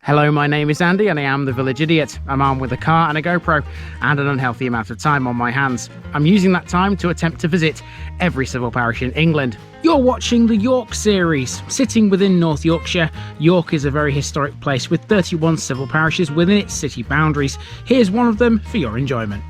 Hello, my name is Andy and I am the Village Idiot. I'm armed with a car and a GoPro and an unhealthy amount of time on my hands. I'm using that time to attempt to visit every civil parish in England. You're watching the York series. Sitting within North Yorkshire, York is a very historic place with 31 civil parishes within its city boundaries. Here's one of them for your enjoyment.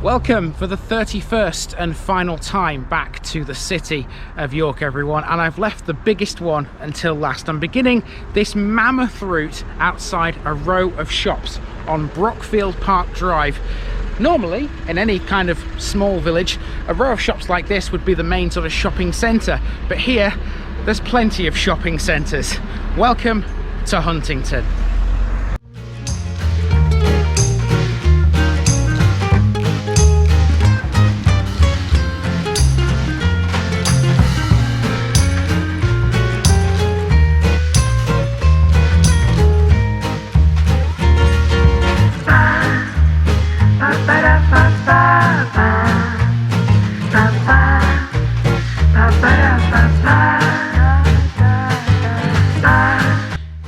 Welcome for the 31st and final time back to the city of York, everyone, and I've left the biggest one until last. I'm beginning this mammoth route outside a row of shops on Brockfield Park Drive. Normally, in any kind of small village, a row of shops like this would be the main sort of shopping centre, but here there's plenty of shopping centres. Welcome to Huntington.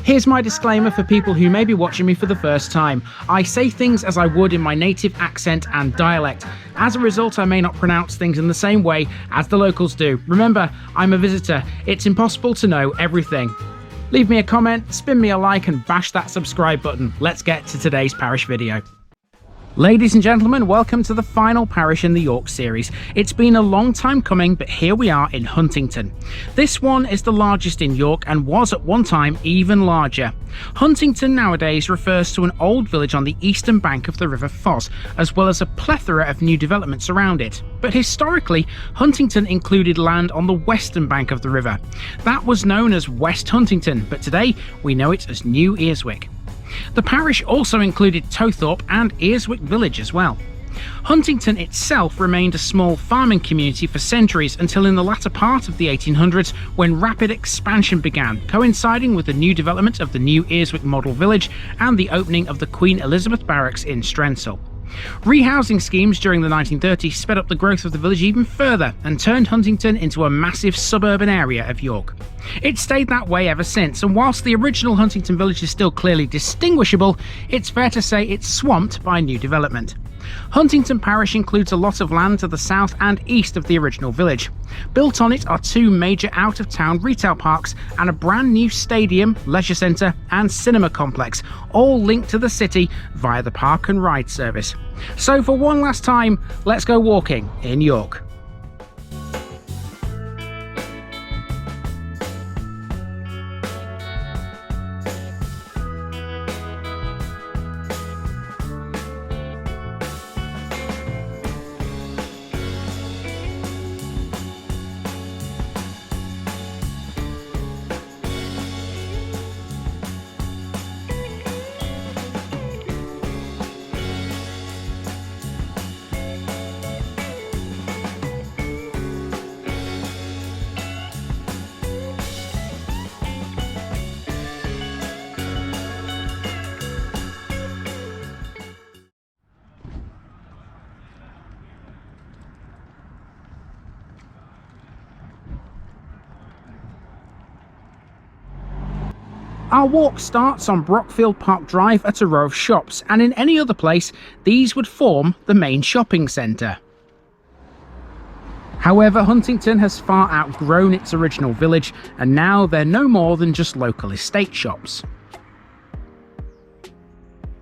Here's my disclaimer for people who may be watching me for the first time. I say things as I would in my native accent and dialect. As a result, I may not pronounce things in the same way as the locals do. Remember, I'm a visitor. It's impossible to know everything. Leave me a comment, spin me a like and bash that subscribe button. Let's get to today's parish video. Ladies and gentlemen, welcome to the final parish in the York series. It's been a long time coming, but here we are in Huntington. This one is the largest in York and was at one time even larger. Huntington nowadays refers to an old village on the eastern bank of the River Foss, as well as a plethora of new developments around it. But historically, Huntington included land on the western bank of the river. That was known as West Huntington, but today we know it as New Earswick. The parish also included Towthorpe and Earswick village as well. Huntington itself remained a small farming community for centuries until in the latter part of the 1800s, when rapid expansion began, coinciding with the new development of the New Earswick model village and the opening of the Queen Elizabeth Barracks in Strensall. Rehousing schemes during the 1930s sped up the growth of the village even further and turned Huntington into a massive suburban area of York. It's stayed that way ever since, and whilst the original Huntington village is still clearly distinguishable, it's fair to say it's swamped by new development. Huntington Parish includes a lot of land to the south and east of the original village. Built on it are two major out-of-town retail parks and a brand new stadium, leisure centre and cinema complex, all linked to the city via the park and ride service. So for one last time, let's go walking in York. Our walk starts on Brockfield Park Drive at a row of shops, and in any other place, these would form the main shopping centre. However, Huntington has far outgrown its original village, and now they're no more than just local estate shops.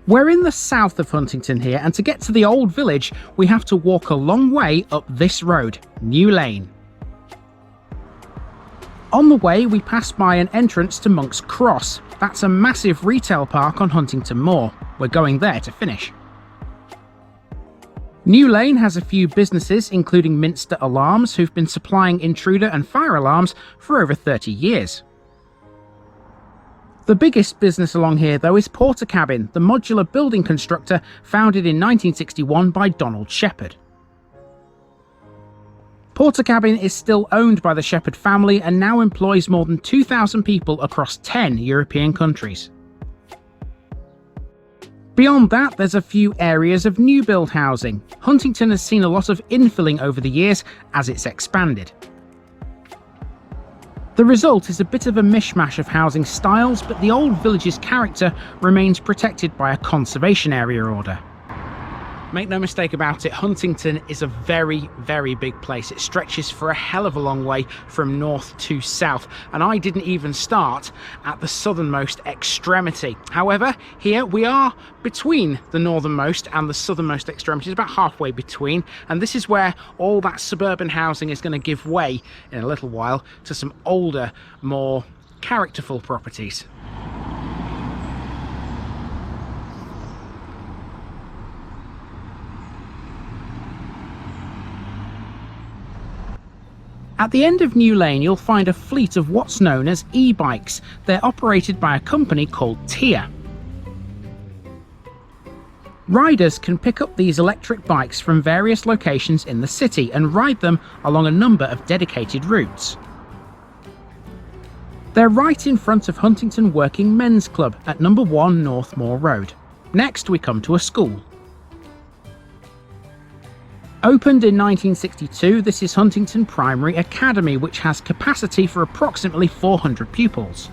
We're in the south of Huntington here, and to get to the old village, we have to walk a long way up this road, New Lane. On the way, we pass by an entrance to Monk's Cross. That's a massive retail park on Huntington Moor. We're going there to finish. New Lane has a few businesses, including Minster Alarms, who've been supplying intruder and fire alarms for over 30 years. The biggest business along here, though, is Porter Cabin, the modular building constructor founded in 1961 by Donald Shepherd. Porter Cabin is still owned by the Shepherd family and now employs more than 2,000 people across 10 European countries. Beyond that, there's a few areas of new build housing. Huntington has seen a lot of infilling over the years as it's expanded. The result is a bit of a mishmash of housing styles, but the old village's character remains protected by a conservation area order. Make no mistake about it, Huntington is a very, very big place. It stretches for a hell of a long way from north to south, and I didn't even start at the southernmost extremity. However, here we are between the northernmost and the southernmost extremities, about halfway between, and this is where all that suburban housing is going to give way in a little while to some older, more characterful properties. At the end of New Lane, you'll find a fleet of what's known as e-bikes. They're operated by a company called Tia. Riders can pick up these electric bikes from various locations in the city and ride them along a number of dedicated routes. They're right in front of Huntington Working Men's Club at number 1 Northmoor Road. Next, we come to a school. Opened in 1962, this is Huntington Primary Academy, which has capacity for approximately 400 pupils.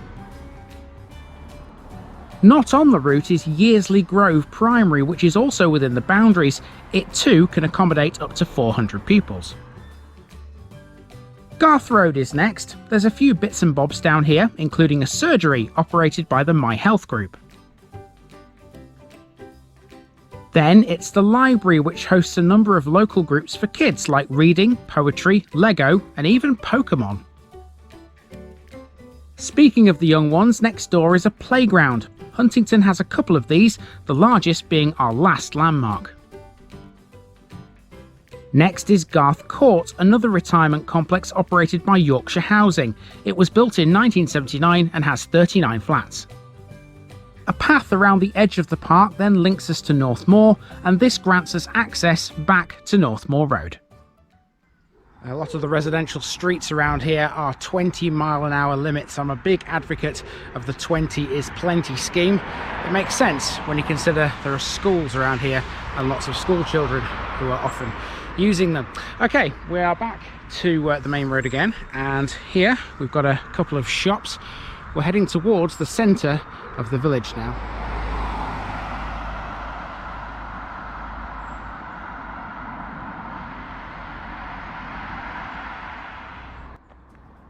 Not on the route is Yearsley Grove Primary, which is also within the boundaries. It too can accommodate up to 400 pupils. Garth Road is next. There's a few bits and bobs down here, including a surgery operated by the My Health Group. Then it's the library, which hosts a number of local groups for kids like reading, poetry, Lego, and even Pokemon. Speaking of the young ones, next door is a playground. Huntington has a couple of these, the largest being our last landmark. Next is Garth Court, another retirement complex operated by Yorkshire Housing. It was built in 1979 and has 39 flats. A path around the edge of the park then links us to Northmoor, and this grants us access back to Northmoor Road. A lot of the residential streets around here are 20-mile-an-hour limits. I'm a big advocate of the 20 is plenty scheme. It makes sense when you consider there are schools around here and lots of school children who are often using them. Okay, we are back to the main road again, and here we've got a couple of shops. We're heading towards the centre of the village now.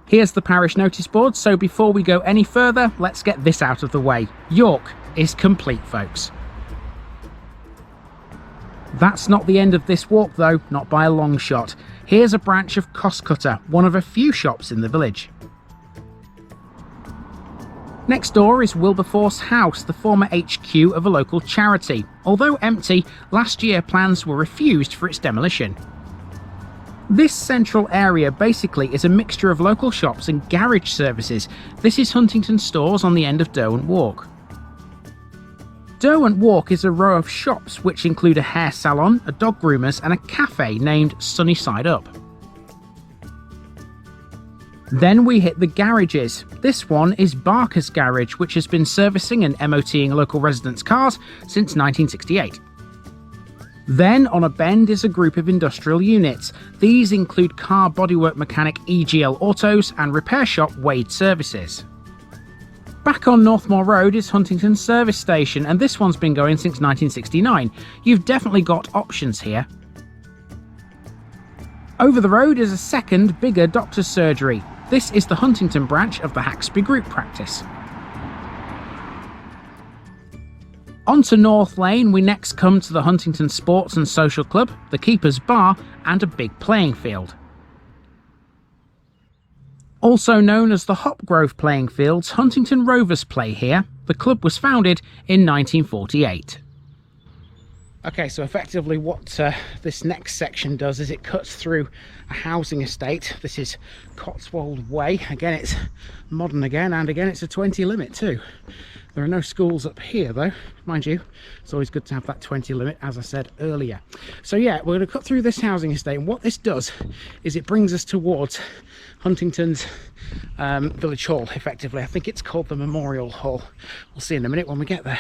Here's the parish notice board, so before we go any further, let's get this out of the way. York is complete, folks. That's not the end of this walk though, not by a long shot. Here's a branch of Costcutter, one of a few shops in the village. Next door is Wilberforce House, the former HQ of a local charity. Although empty, last year plans were refused for its demolition. This central area basically is a mixture of local shops and garage services. This is Huntington Stores on the end of Derwent Walk. Derwent Walk is a row of shops which include a hair salon, a dog groomers and a cafe named Sunny Side Up. Then we hit the garages. This one is Barker's Garage, which has been servicing and MOTing local residents' cars since 1968. Then on a bend is a group of industrial units. These include car bodywork mechanic EGL Autos and repair shop Wade Services. Back on Northmoor Road is Huntington Service Station, and this one's been going since 1969. You've definitely got options here. Over the road is a second, bigger doctor's surgery. This is the Huntington branch of the Haxby Group practice. Onto North Lane, we next come to the Huntington Sports and Social Club, the Keeper's Bar, and a big playing field. Also known as the Hopgrove Playing Fields, Huntington Rovers play here. The club was founded in 1948. Okay, so effectively what this next section does is it cuts through a housing estate. This is Cotswold Way. Again, it's modern again, and again it's a 20 limit too. There are no schools up here though, mind you. It's always good to have that 20 limit, as I said earlier. So yeah, we're going to cut through this housing estate, and what this does is it brings us towards Huntington's Village Hall, effectively. I think it's called the Memorial Hall. We'll see in a minute when we get there.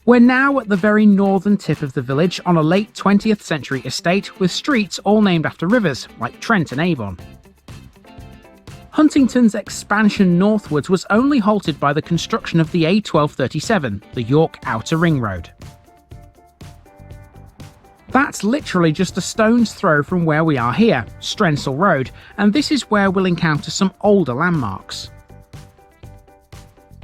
We're now at the very northern tip of the village on a late 20th century estate with streets all named after rivers, like Trent and Avon. Huntington's expansion northwards was only halted by the construction of the A1237, the York Outer Ring Road. That's literally just a stone's throw from where we are here, Strensall Road, and this is where we'll encounter some older landmarks.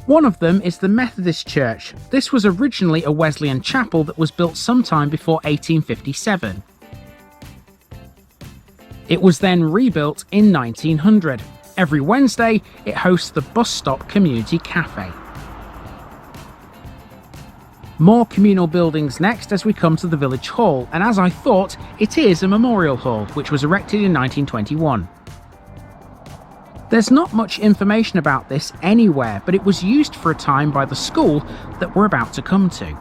One of them is the Methodist Church. This was originally a Wesleyan chapel that was built sometime before 1857. It was then rebuilt in 1900. Every Wednesday, it hosts the Bus Stop Community Cafe. More communal buildings next as we come to the village hall, and as I thought, it is a memorial hall, which was erected in 1921. There's not much information about this anywhere, but it was used for a time by the school that we're about to come to.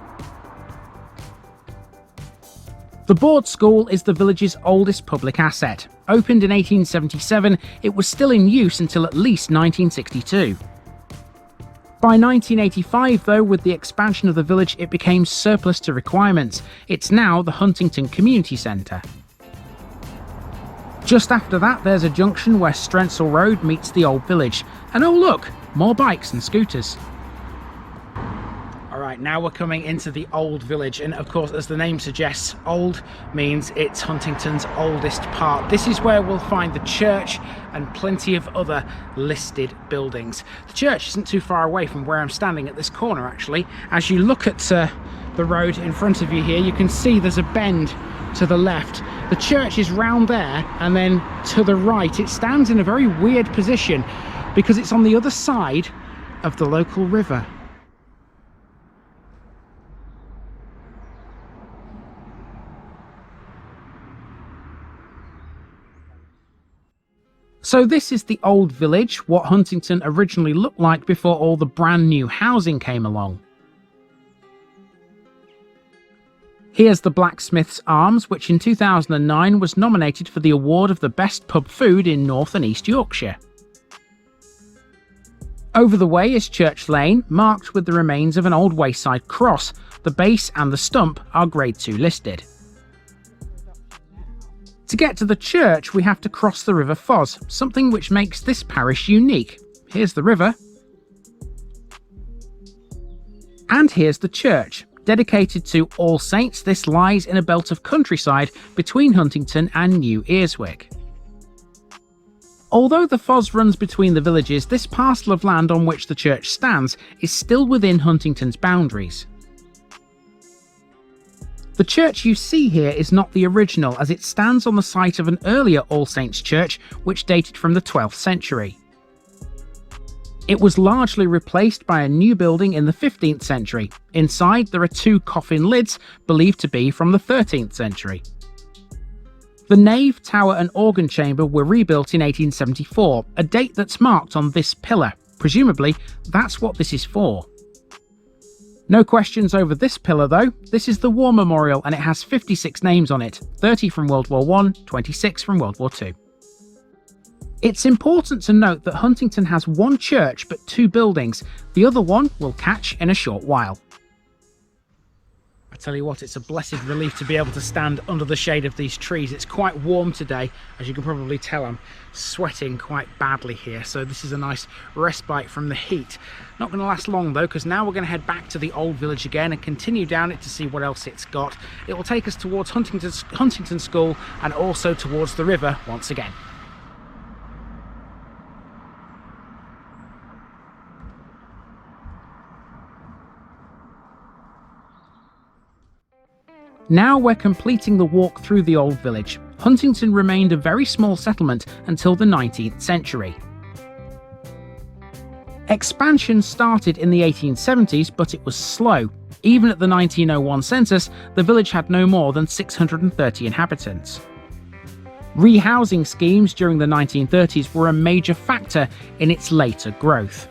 The board school is the village's oldest public asset. Opened in 1877, it was still in use until at least 1962. By 1985, though, with the expansion of the village, it became surplus to requirements. It's now the Huntington Community Centre. Just after that, there's a junction where Strensall Road meets the old village. And oh look, more bikes and scooters. Alright, now we're coming into the old village, and of course, as the name suggests, old means it's Huntington's oldest part. This is where we'll find the church and plenty of other listed buildings. The church isn't too far away from where I'm standing at this corner, actually. As you look at the road in front of you here, you can see there's a bend to the left. The church is round there, and then to the right it stands in a very weird position because it's on the other side of the local river. So this is the old village, what Huntington originally looked like before all the brand new housing came along. Here's the Blacksmith's Arms, which in 2009 was nominated for the award of the best pub food in North and East Yorkshire. Over the way is Church Lane, marked with the remains of an old wayside cross. The base and the stump are Grade 2 listed. To get to the church, we have to cross the River Foss, something which makes this parish unique. Here's the river. And here's the church. Dedicated to All Saints, this lies in a belt of countryside between Huntington and New Earswick. Although the Foss runs between the villages, this parcel of land on which the church stands is still within Huntington's boundaries. The church you see here is not the original, as it stands on the site of an earlier All Saints church which dated from the 12th century. It was largely replaced by a new building in the 15th century. Inside there are two coffin lids believed to be from the 13th century. The nave, tower and organ chamber were rebuilt in 1874, a date that's marked on this pillar. Presumably, that's what this is for. No questions over this pillar though. This is the War Memorial and it has 56 names on it, 30 from World War I, 26 from World War II. It's important to note that Huntington has one church but two buildings. The other one we'll catch in a short while. I tell you what, it's a blessed relief to be able to stand under the shade of these trees. It's quite warm today, as you can probably tell. I'm sweating quite badly here, so this is a nice respite from the heat. Not going to last long though, because now we're going to head back to the old village again and continue down it to see what else it's got. It will take us towards Huntington School and also towards the river once again. Now we're completing the walk through the old village. Huntington remained a very small settlement until the 19th century. Expansion started in the 1870s, but it was slow. Even at the 1901 census, the village had no more than 630 inhabitants. Rehousing schemes during the 1930s were a major factor in its later growth.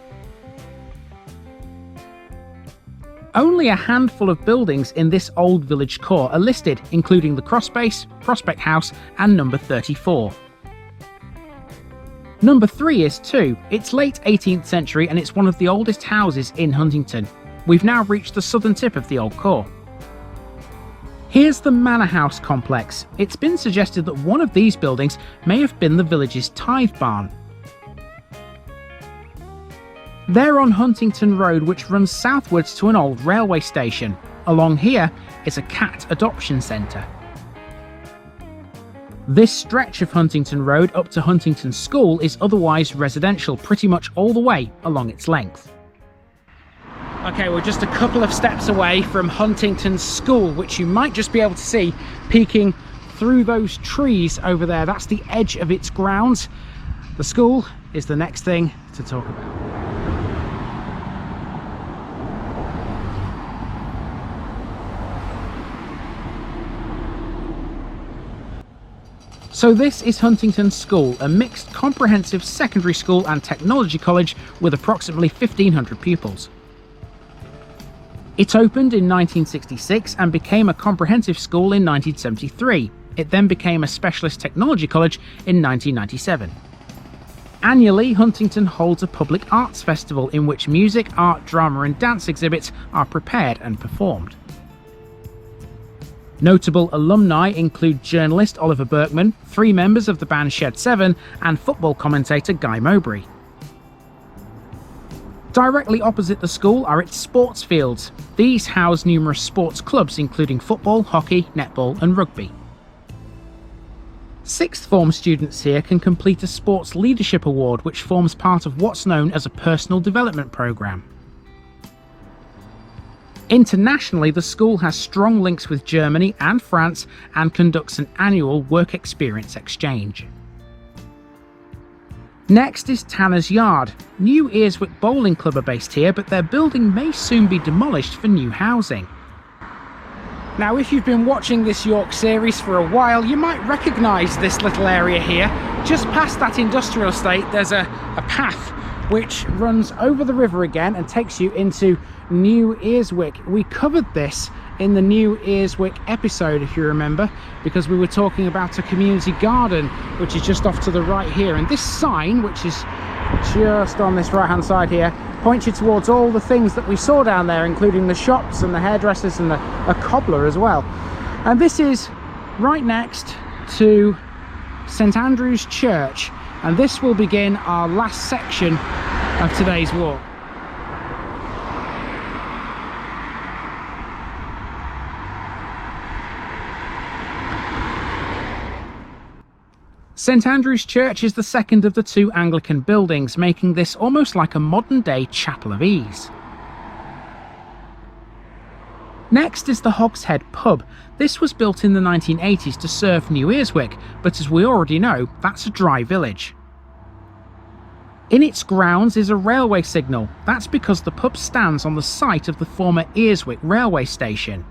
Only a handful of buildings in this old village core are listed, including the Crossbase, Prospect House and number 34. Number 3 is too. It's late 18th century and it's one of the oldest houses in Huntington. We've now reached the southern tip of the old core. Here's the Manor House complex. It's been suggested that one of these buildings may have been the village's tithe barn. They're on Huntington Road, which runs southwards to an old railway station. Along here is a cat adoption centre. This stretch of Huntington Road up to Huntington School is otherwise residential pretty much all the way along its length. Okay, we're just a couple of steps away from Huntington School, which you might just be able to see peeking through those trees over there. That's the edge of its grounds. The school is the next thing to talk about. So this is Huntington School, a mixed comprehensive secondary school and technology college with approximately 1,500 pupils. It opened in 1966 and became a comprehensive school in 1973. It then became a specialist technology college in 1997. Annually, Huntington holds a public arts festival in which music, art, drama and dance exhibits are prepared and performed. Notable alumni include journalist Oliver Burkeman, 3 members of the band Shed 7 and football commentator Guy Mowbray. Directly opposite the school are its sports fields. These house numerous sports clubs including football, hockey, netball and rugby. Sixth form students here can complete a Sports Leadership Award, which forms part of what's known as a personal development programme. Internationally, the school has strong links with Germany and France and conducts an annual work experience exchange. Next is Tanner's Yard. New Earswick Bowling Club are based here, but their building may soon be demolished for new housing. Now, if you've been watching this York series for a while, you might recognise this little area here. Just past that industrial estate, there's a path which runs over the river again and takes you into New Earswick. We covered this in the New Earswick episode, if you remember, because we were talking about a community garden which is just off to the right here, and this sign, which is just on this right hand side here, points you towards all the things that we saw down there, including the shops and the hairdressers and a cobbler as well. And this is right next to St Andrew's Church, and this will begin our last section of today's walk. St Andrew's Church is the second of the 2 Anglican buildings, making this almost like a modern-day chapel of ease. Next is the Hogshead Pub. This was built in the 1980s to serve New Earswick, but as we already know, that's a dry village. In its grounds is a railway signal. That's because the pub stands on the site of the former Earswick railway station.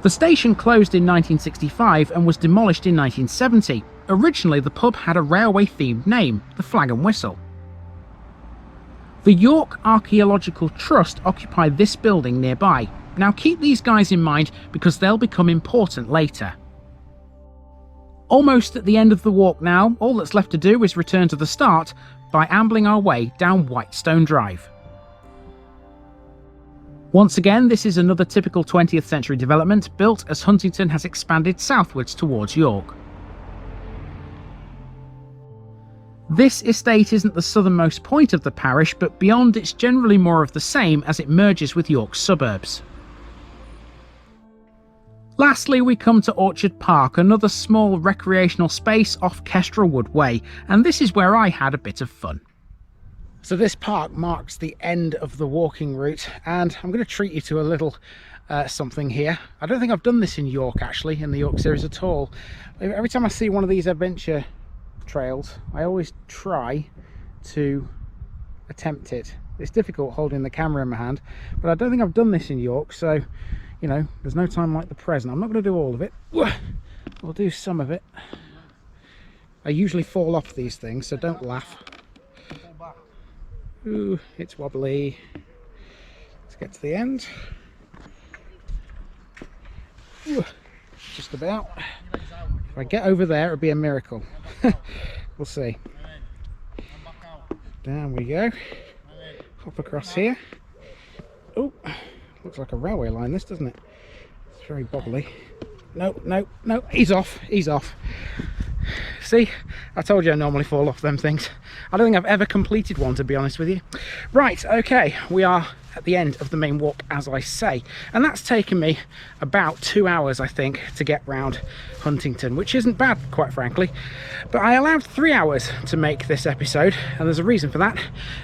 The station closed in 1965 and was demolished in 1970. Originally, the pub had a railway-themed name, the Flag and Whistle. The York Archaeological Trust occupy this building nearby. Now keep these guys in mind because they'll become important later. Almost at the end of the walk now, all that's left to do is return to the start by ambling our way down Whitestone Drive. Once again, this is another typical 20th century development built as Huntington has expanded southwards towards York. This estate isn't the southernmost point of the parish, but beyond it's generally more of the same as it merges with York's suburbs. Lastly, we come to Orchard Park, another small recreational space off Kestrel Wood Way, and this is where I had a bit of fun. So this park marks the end of the walking route, and I'm going to treat you to a little something here. I don't think I've done this in York actually, in the York series at all. Every time I see one of these adventure trails, I always try to attempt it. It's difficult holding the camera in my hand, but I don't think I've done this in York, so you know, there's no time like the present. I'm not going to do all of it. I'll do some of it. I usually fall off these things, so don't laugh. Ooh, it's wobbly. Let's get to the end. Ooh, just about. If I get over there, it'll be a miracle. We'll see. Down we go. Hop across here. Oh, looks like a railway line, this, doesn't it? It's very bobbly. No, no, no, he's off, he's off. See, I told you I normally fall off them things. I don't think I've ever completed one, to be honest with you. Right, okay, we are at the end of the main walk, as I say, and that's taken me about 2 hours, I think, to get round Huntington, which isn't bad, quite frankly. But I allowed 3 hours to make this episode, and there's a reason for that.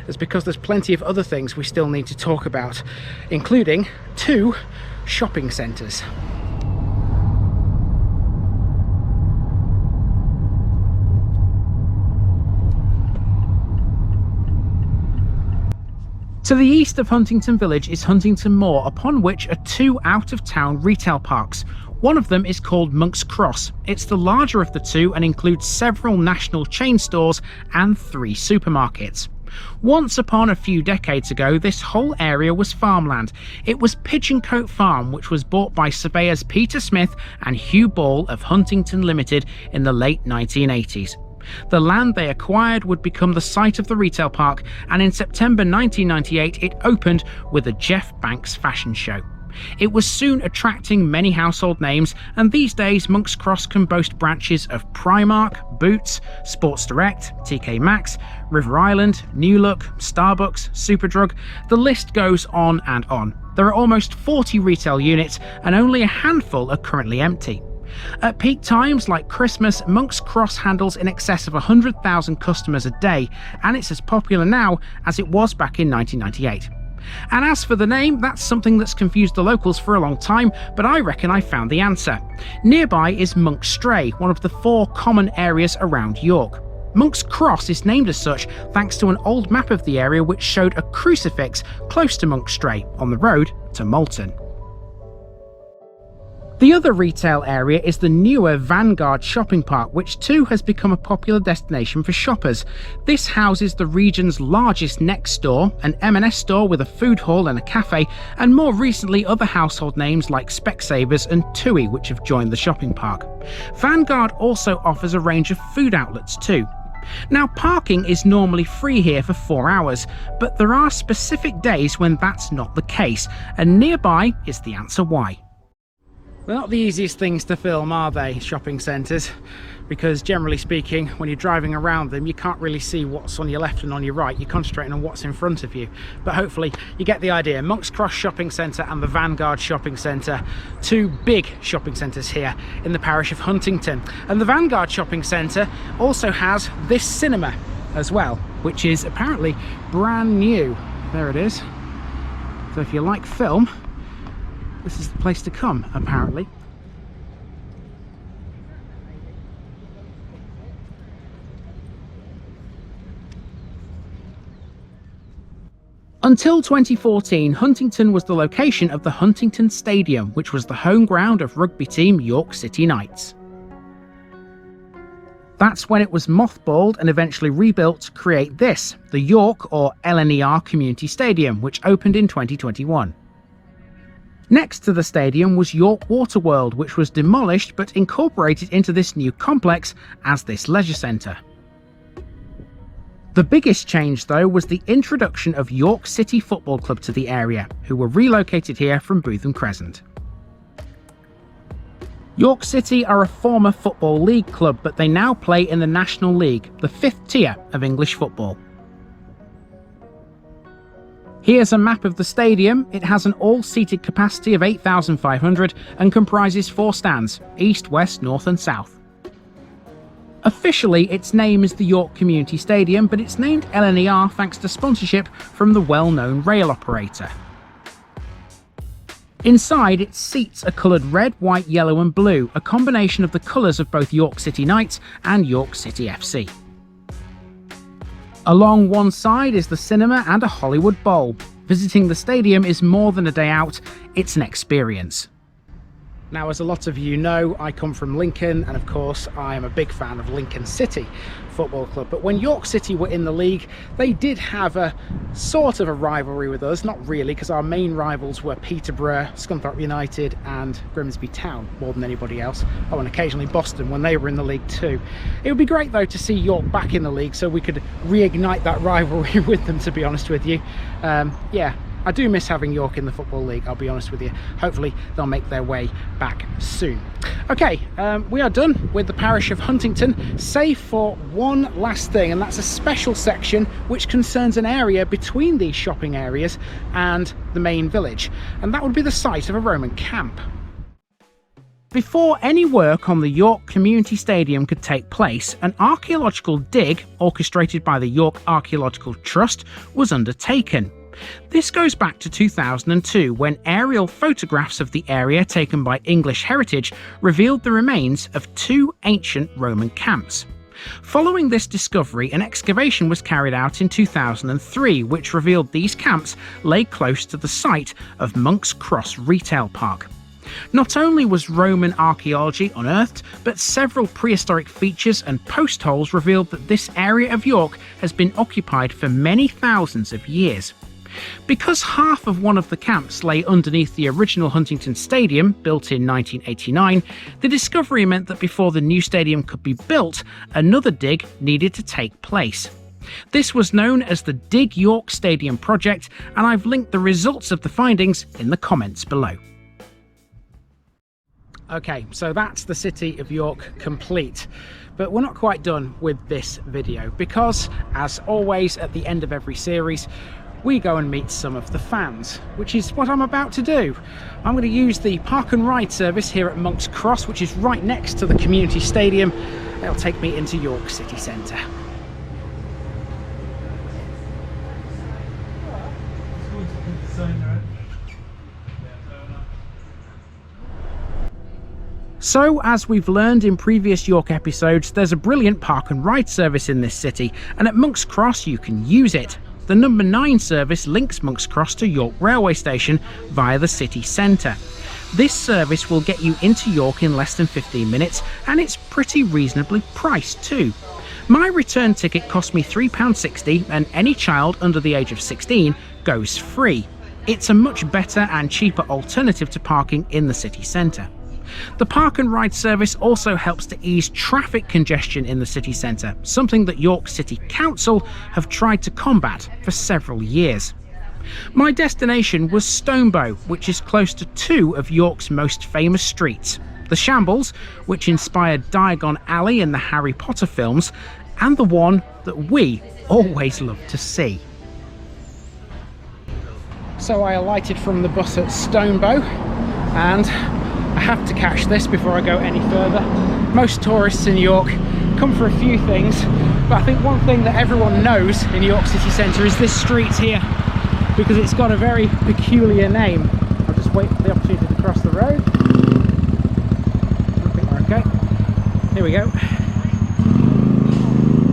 It's because there's plenty of other things we still need to talk about, including 2 shopping centres. To the east of Huntington Village is Huntington Moor, upon which are 2 out-of-town retail parks. One of them is called Monk's Cross. It's the larger of the 2 and includes several national chain stores and 3 supermarkets. Once upon a few decades ago, this whole area was farmland. It was Pigeon Cote Farm, which was bought by surveyors Peter Smith and Hugh Ball of Huntington Limited in the late 1980s. The land they acquired would become the site of the retail park, and in September 1998 it opened with a Jeff Banks fashion show. It was soon attracting many household names, and these days Monk's Cross can boast branches of Primark, Boots, Sports Direct, TK Maxx, River Island, New Look, Starbucks, Superdrug. The list goes on and on. There are almost 40 retail units and only a handful are currently empty. At peak times like Christmas, Monk's Cross handles in excess of 100,000 customers a day, and it's as popular now as it was back in 1998. And as for the name, that's something that's confused the locals for a long time, but I reckon I found the answer. Nearby is Monk's Stray, one of the 4 common areas around York. Monk's Cross is named as such thanks to an old map of the area which showed a crucifix close to Monk's Stray on the road to Malton. The other retail area is the newer Vanguard shopping park, which too has become a popular destination for shoppers. This houses the region's largest Next store, an M&S store with a food hall and a cafe, and more recently other household names like Specsavers and TUI, which have joined the shopping park. Vanguard also offers a range of food outlets too. Now, parking is normally free here for 4 hours, but there are specific days when that's not the case, and nearby is the answer why. They're not the easiest things to film, are they, shopping centres? Because generally speaking, when you're driving around them, you can't really see what's on your left and on your right. You're concentrating on what's in front of you. But hopefully you get the idea. Monk's Cross Shopping Centre and the Vanguard Shopping Centre, 2 big shopping centres here in the parish of Huntington. And the Vanguard Shopping Centre also has this cinema as well, which is apparently brand new. There it is. So if you like film, this is the place to come, apparently. Until 2014, Huntington was the location of the Huntington Stadium, which was the home ground of rugby team York City Knights. That's when it was mothballed and eventually rebuilt to create this, the York or LNER Community Stadium, which opened in 2021. Next to the stadium was York Waterworld, which was demolished but incorporated into this new complex as this leisure centre. The biggest change though was the introduction of York City Football Club to the area, who were relocated here from Bootham Crescent. York City are a former Football League club, but they now play in the National League, the 5th tier of English football. Here's a map of the stadium. It has an all-seated capacity of 8,500 and comprises 4 stands, east, west, north and south. Officially, its name is the York Community Stadium, but it's named LNER thanks to sponsorship from the well-known rail operator. Inside, its seats are coloured red, white, yellow and blue, a combination of the colours of both York City Knights and York City FC. Along one side is the cinema and a Hollywood Bowl. Visiting the stadium is more than a day out, it's an experience. Now, as a lot of you know, I come from Lincoln, and of course I am a big fan of Lincoln City Football Club. But when York City were in the league, they did have a sort of a rivalry with us. Not really, because our main rivals were Peterborough, Scunthorpe United and Grimsby Town more than anybody else. Oh, and occasionally Boston when they were in the league too. It would be great though to see York back in the league so we could reignite that rivalry with them, to be honest with you. Yeah, I do miss having York in the Football League, I'll be honest with you. Hopefully they'll make their way back soon. Okay, we are done with the parish of Huntington, save for one last thing, and that's a special section which concerns an area between these shopping areas and the main village, and that would be the site of a Roman camp. Before any work on the York Community Stadium could take place, an archaeological dig, orchestrated by the York Archaeological Trust, was undertaken. This goes back to 2002, when aerial photographs of the area taken by English Heritage revealed the remains of two ancient Roman camps. Following this discovery, an excavation was carried out in 2003, which revealed these camps lay close to the site of Monk's Cross Retail Park. Not only was Roman archaeology unearthed, but several prehistoric features and post holes revealed that this area of York has been occupied for many thousands of years. Because half of one of the camps lay underneath the original Huntington Stadium, built in 1989, the discovery meant that before the new stadium could be built, another dig needed to take place. This was known as the Dig York Stadium project, and I've linked the results of the findings in the comments below. Okay, so that's the city of York complete. But we're not quite done with this video, because, as always at the end of every series, we go and meet some of the fans, which is what I'm about to do. I'm going to use the park and ride service here at Monk's Cross, which is right next to the community stadium. It'll take me into York city centre. So, as we've learned in previous York episodes, there's a brilliant park and ride service in this city, and at Monk's Cross you can use it. The number 9 service links Monk's Cross to York railway station via the city centre. This service will get you into York in less than 15 minutes, and it's pretty reasonably priced too. My return ticket cost me £3.60, and any child under the age of 16 goes free. It's a much better and cheaper alternative to parking in the city centre. The park and ride service also helps to ease traffic congestion in the city centre, something that York City Council have tried to combat for several years. My destination was Stonebow, which is close to two of York's most famous streets: the Shambles, which inspired Diagon Alley in the Harry Potter films, and the one that we always love to see. So I alighted from the bus at Stonebow, and I have to catch this before I go any further. Most tourists in York come for a few things, but I think one thing that everyone knows in York city centre is this street here, because it's got a very peculiar name. I'll just wait for the opportunity to cross the road. I think we're okay. Here we go.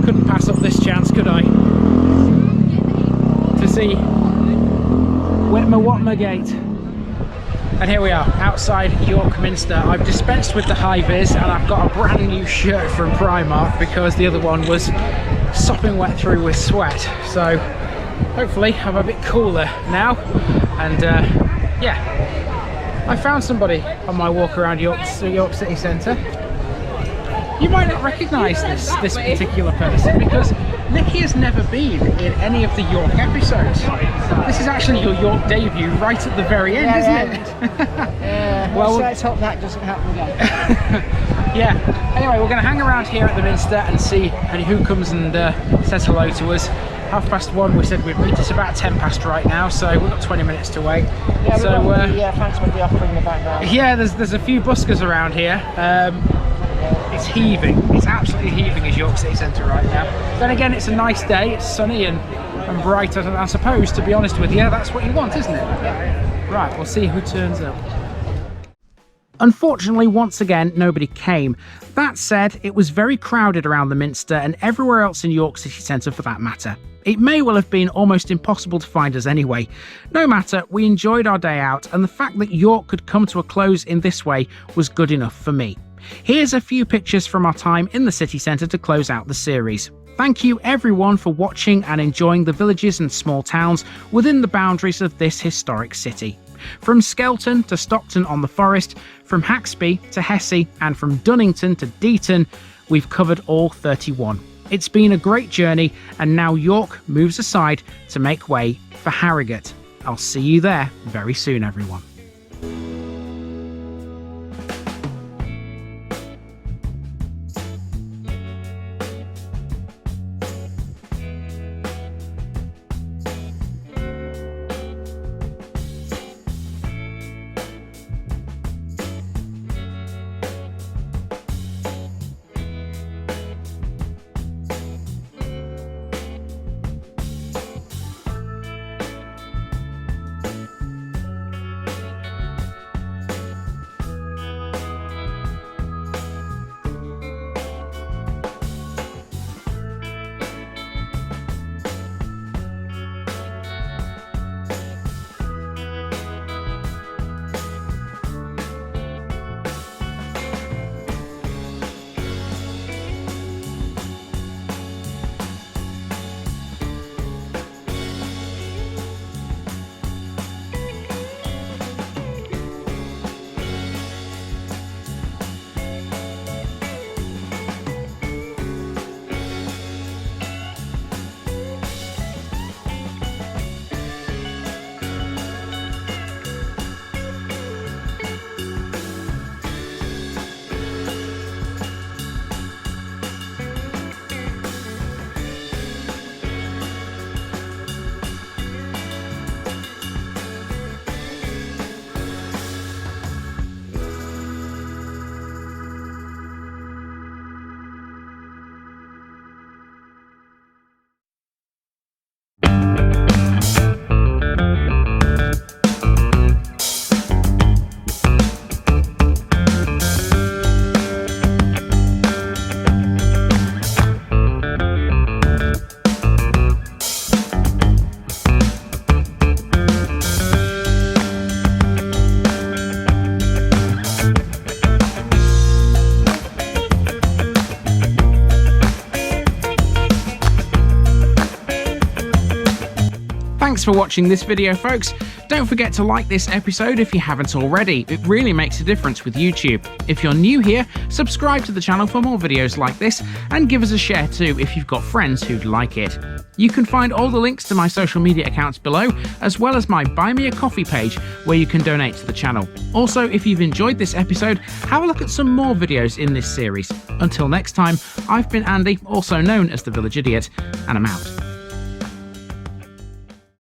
Couldn't pass up this chance, could I? To see Whitmer Gate. And here we are, outside York Minster. I've dispensed with the high-vis, and I've got a brand new shirt from Primark because the other one was sopping wet through with sweat. So hopefully I'm a bit cooler now. And yeah, I found somebody on my walk around York City Centre. You might not recognise this particular person because Nikki has never been in any of the York episodes. This is actually your York debut right at the very end, isn't it? Yeah, well, let's hope that doesn't happen again. Yeah, anyway, we're going to hang around here at the Minster and see who comes and says hello to us. 1:30 we said we'd meet. It's about 10 past right now, so we've got 20 minutes to wait. Yeah, so thanks for the offering in the background. Yeah, there's a few buskers around here. It's heaving. It's absolutely heaving as York City Centre right now. Then again, it's a nice day. It's sunny and bright, I suppose, to be honest with you. That's what you want, isn't it? Yeah. Right, we'll see who turns up. Unfortunately, once again, nobody came. That said, it was very crowded around the Minster and everywhere else in York city centre for that matter. It may well have been almost impossible to find us anyway. No matter, we enjoyed our day out, and the fact that York could come to a close in this way was good enough for me. Here's a few pictures from our time in the city centre to close out the series. Thank you everyone for watching and enjoying the villages and small towns within the boundaries of this historic city. From Skelton to Stockton-on-the-Forest, from Haxby to Hesse, and from Dunnington to Deaton, we've covered all 31. It's been a great journey, and now York moves aside to make way for Harrogate. I'll see you there very soon, everyone. Thanks for watching this video, folks. Don't forget to like this episode if you haven't already. It really makes a difference with YouTube. If you're new here, subscribe to the channel for more videos like this, and give us a share too if you've got friends who'd like it. You can find all the links to my social media accounts below, as well as my Buy Me a Coffee page where you can donate to the channel. Also, if you've enjoyed this episode, have a look at some more videos in this series. Until next time, I've been Andy, also known as the Village Idiot, and I'm out.